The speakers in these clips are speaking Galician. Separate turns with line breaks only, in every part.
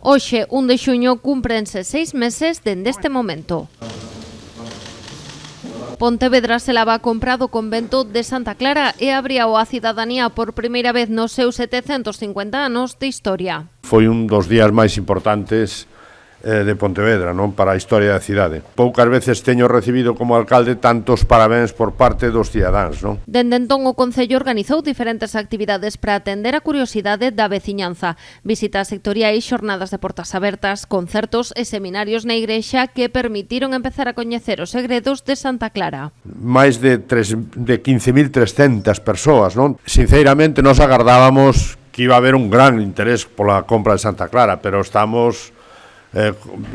Hoxe, 1 de xuño, cúmprense 6 meses dende este momento. Pontevedra se lava comprado o convento de Santa Clara e abriu a cidadanía por primeira vez nos seus 750 anos de historia.
Foi un dos días máis importantes de Pontevedra, non, para a historia da cidade. Poucas veces teño recibido como alcalde tantos parabéns por parte dos cidadáns, non?
Dende entón o Concello organizou diferentes actividades para atender a curiosidade da veciñanza, visitas sectoriais, xornadas de portas abertas, concertos e seminarios na igrexa que permitiron empezar a coñecer os segredos de Santa Clara.
Máis de 15.300 persoas, non? Sinceramente, nos agardábamos que iba a haber un gran interés pola compra de Santa Clara, pero estamos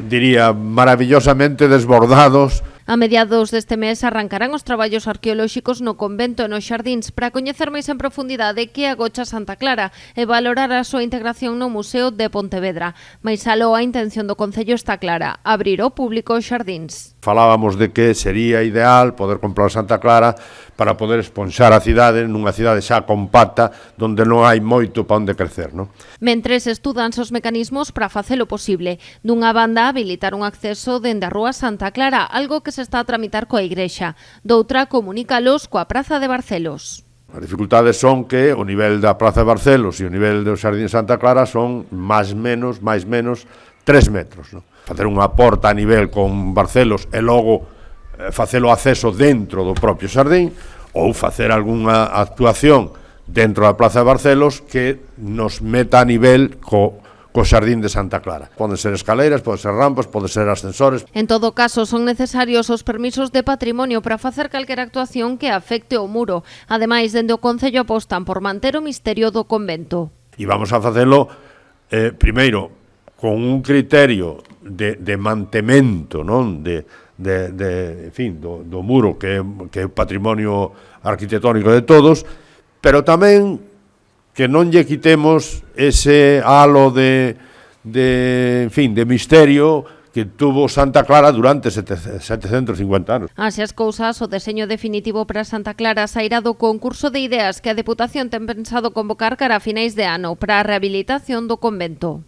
diría, maravillosamente desbordados.
A mediados deste mes arrancarán os traballos arqueolóxicos no convento e nos xardíns para coñecer máis en profundidade que agocha Santa Clara e valorar a súa integración no Museo de Pontevedra. Mais aló a intención do Concello está clara, abrir ao público os xardíns.
Falábamos de que sería ideal poder comprar Santa Clara para poder esponxar a cidade nunha cidade xa compacta onde non hai moito para onde crecer, non?
Mentres estudanse os mecanismos para facelo posible. Dunha banda, habilitar un acceso dende a Rúa Santa Clara, algo que se está a tramitar coa igrexa. Doutra, comunícalos coa Praza de Barcelos.
As dificultades son que o nivel da Praza de Barcelos e o nivel do Xardín Santa Clara son máis menos 3 metros, non? Facer unha porta a nivel con Barcelos e logo facelo acceso dentro do propio xardín ou facer algunha actuación dentro da Praza de Barcelos que nos meta a nivel co xardín de Santa Clara. Poden ser escaleiras, poden ser rampas, poden ser ascensores.
En todo caso, son necesarios os permisos de patrimonio para facer calquera actuación que afecte o muro. Ademais, dende o Concello apostan por manter o misterio do convento.
E vamos a facelo, primeiro, con un criterio de mantemento, non? En fin, do muro que é patrimonio arquitectónico de todos, pero tamén que non lle quitemos ese halo de misterio que tuvo Santa Clara durante 750 anos.
Así as cousas, o deseño definitivo para Santa Clara sairá do concurso de ideas que a Deputación ten pensado convocar cara a finais de ano para a rehabilitación do convento.